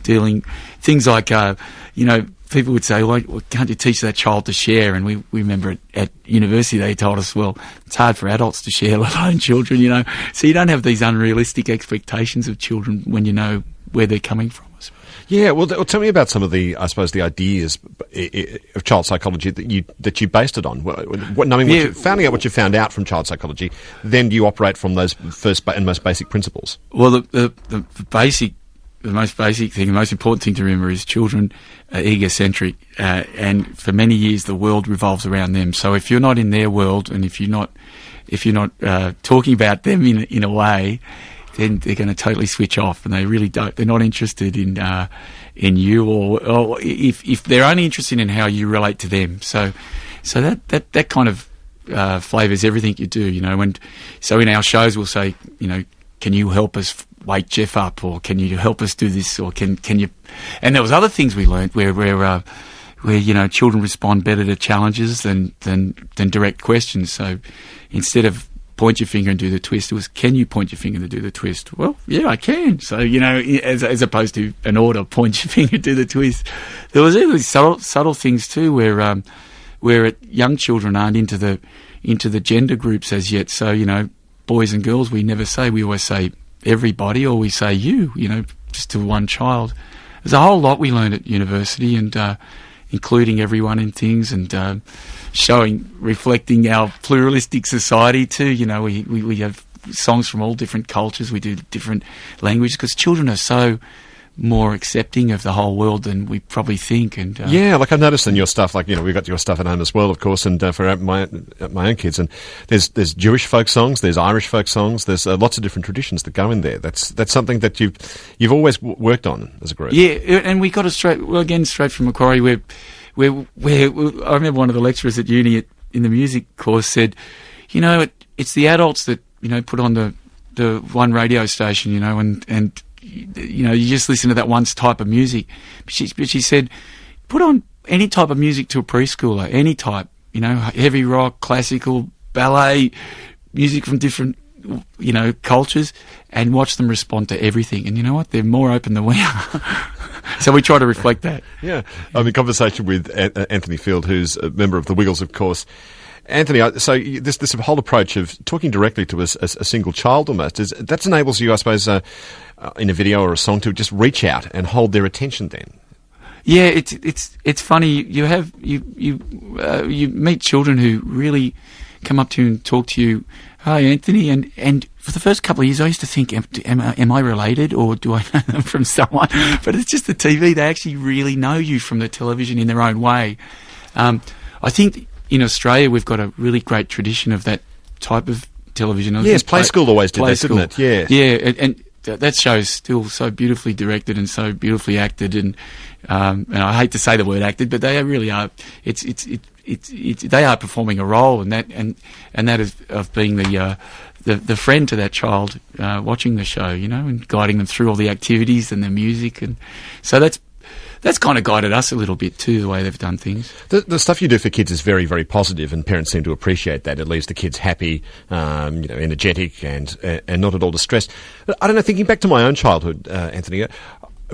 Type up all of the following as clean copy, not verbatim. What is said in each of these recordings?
dealing things like, people would say, well, can't you teach that child to share? And we remember at university they told us, well, it's hard for adults to share, let alone children, So you don't have these unrealistic expectations of children when you know where they're coming from. Yeah, well, tell me about some of the, I suppose, the ideas of child psychology that you based it on. Finding out what you found out from child psychology, then do you operate from those first and most basic principles? Well, the most basic thing, the most important thing to remember is children are egocentric, and for many years the world revolves around them. So if you're not in their world, and if you're not talking about them in a way, then they're going to totally switch off, and they really don't. They're not interested in you, or if they're only interested in how you relate to them. So that kind of flavours everything you do, And so in our shows we'll say, can you help us wake Jeff up, or can you help us do this, or can you? And there was other things we learned where children respond better to challenges than direct questions. So instead of point your finger and do the twist, it was, can you point your finger to do the twist? Well, yeah, I can. So, as opposed to an order, point your finger, do the twist. There was really subtle things too where young children aren't into the gender groups as yet. So, boys and girls, we never say. We always say everybody, or we say you, just to one child. There's a whole lot we learned at university, and including everyone in things, and reflecting our pluralistic society too. We have songs from all different cultures. We do different languages because children are so more accepting of the whole world than we probably think. And like I've noticed in your stuff, we've got your stuff at home as well, of course, and for my own kids, and there's Jewish folk songs, there's Irish folk songs, there's lots of different traditions that go in there. That's something that you've always worked on as a group. Yeah, and we got it straight from Macquarie, where I remember one of the lecturers at uni in the music course said, it's the adults that put on the one radio station, and you just listen to that one type of music. But she said, put on any type of music to a preschooler, any type, heavy rock, classical, ballet, music from different, cultures, and watch them respond to everything. And you know what? They're more open than we are. So we try to reflect that. Yeah. I'm in conversation with Anthony Field, who's a member of the Wiggles, of course. Anthony, so this whole approach of talking directly to a single child almost, that enables you, I suppose, in a video or a song to just reach out and hold their attention then. Yeah, it's funny. You meet children who really come up to you and talk to you. Hi, Anthony, and for the first couple of years, I used to think, am I related, or do I know them from someone? But it's just the TV. They actually really know you from the television in their own way. I think in Australia we've got a really great tradition of that type of television. Yes, Play School always did that, didn't it? Yeah. Yeah, and that show's still so beautifully directed and so beautifully acted, and I hate to say the word acted, but they really are. They are performing a role, and that is of being the friend to that child watching the show, and guiding them through all the activities and the music, and so that's kind of guided us a little bit too, the way they've done things. The stuff you do for kids is very, very positive, and parents seem to appreciate that. It leaves the kids happy, energetic, and not at all distressed. I don't know, thinking back to my own childhood, Anthony,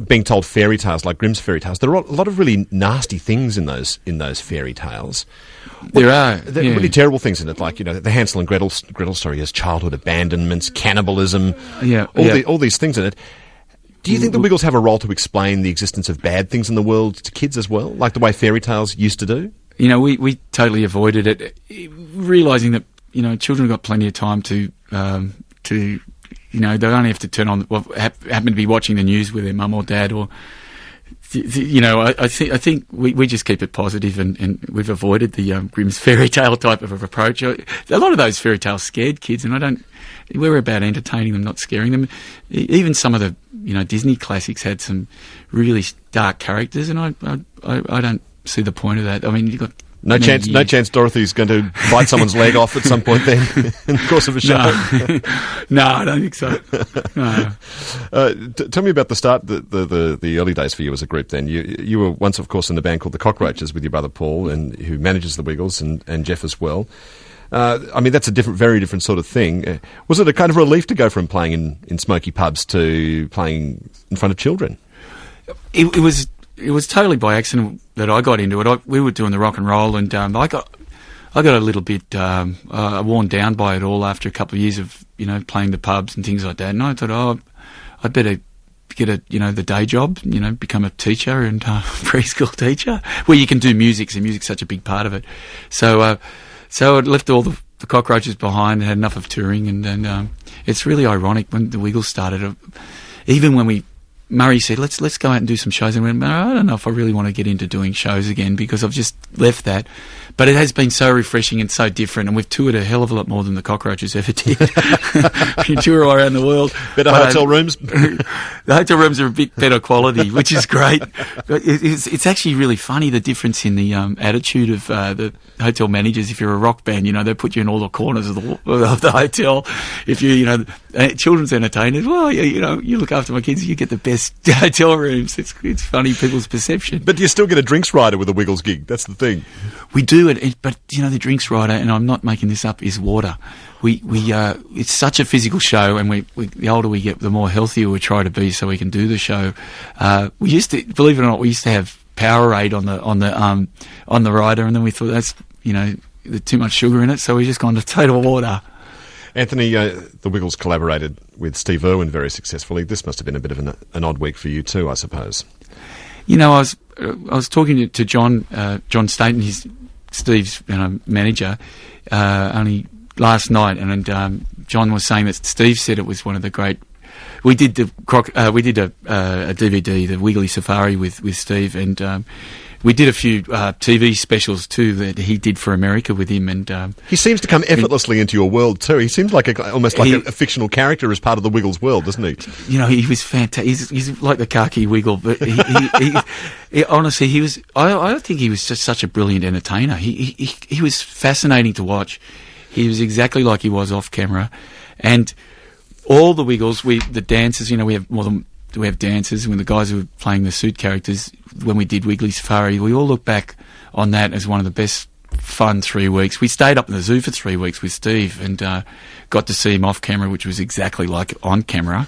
being told fairy tales like Grimm's fairy tales, there are a lot of really nasty things in those fairy tales. There are really terrible things in it, like the Hansel and Gretel story has childhood abandonments, cannibalism, all these things in it. Do you think the Wiggles have a role to explain the existence of bad things in the world to kids as well, like the way fairy tales used to do? We totally avoided it, realising that children have got plenty of time to they only have to turn on, happen to be watching the news with their mum or dad, or I think we just keep it positive, and we've avoided the Grimm's fairy tale type of approach. A lot of those fairy tales scared kids, and we're about entertaining them, not scaring them. Even some of the Disney classics had some really dark characters, and I don't see the point of that. I mean, you've got no chance Dorothy's going to bite someone's leg off at some point then in the course of a show. No, I don't think so. No. Tell me about the start, the early days for you as a group then. You were once, of course, in the band called the Cockroaches with your brother Paul, and who manages the Wiggles, and Jeff as well. That's a very different sort of thing. Was it a kind of relief to go from playing in smoky pubs to playing in front of children? It was totally by accident that I got into it. We were doing the rock and roll, and I got a little bit worn down by it all after a couple of years of playing the pubs and things like that. And I thought, I'd better get the day job, become a teacher and preschool teacher where you can do music. So music's such a big part of it. So I left all the cockroaches behind, had enough of touring, and then it's really ironic when the Wiggles started. Even when Murray said, let's go out and do some shows, and I went, I don't know if I really want to get into doing shows again because I've just left that. But it has been so refreshing and so different, and we've toured a hell of a lot more than the Cockroaches ever did. We tour all around the world. Better hotel rooms? The hotel rooms are a bit better quality, which is great. It's actually really funny, the difference in the attitude of the hotel managers. If you're a rock band, they put you in all the corners of the hotel. If you, children's entertainers, well, you look after my kids, you get the best hotel rooms. It's funny, people's perception. But do you still get a drinks rider with a Wiggles gig? That's the thing. We do it, but the drinks rider, and I'm not making this up, is water. It's such a physical show, and the older we get, the more healthier we try to be, so we can do the show. We used to, believe it or not, we used to have Powerade on the rider, and then we thought that's there's too much sugar in it, so we just gone to total water. Anthony, the Wiggles collaborated with Steve Irwin very successfully. This must have been a bit of an odd week for you too, I suppose. I was talking to John Staten, Steve's manager, only last night, and John was saying that Steve said it was one of the great. We did a DVD, the Wiggly Safari with Steve, and we did a few TV specials too that he did for America with him, and he seems to come effortlessly into your world too. He seems like almost like a fictional character as part of the Wiggles world, doesn't he? He was fantastic. He's like the khaki Wiggle, but he honestly, he was. I think he was just such a brilliant entertainer. He was fascinating to watch. He was exactly like he was off camera, and all the Wiggles, the dancers. We have dancers, when the guys who were playing the suit characters, when we did Wiggly Safari, we all look back on that as one of the best fun 3 weeks. We stayed up in the zoo for 3 weeks with Steve and got to see him off camera, which was exactly like on camera.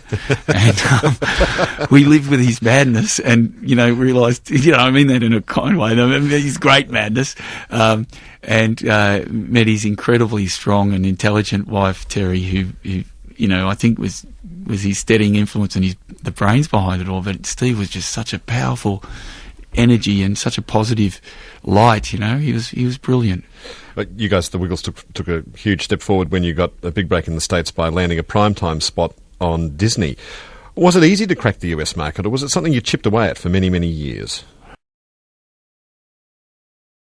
And we lived with his madness and, realised, I mean that in a kind way, his great madness, and met his incredibly strong and intelligent wife, Terry, who I think was his steadying influence and the brains behind it all. But Steve was just such a powerful energy and such a positive light. He was brilliant. But you guys, the Wiggles, took a huge step forward when you got a big break in the States by landing a primetime spot on Disney. Was it easy to crack the US market, or was it something you chipped away at for many, many years?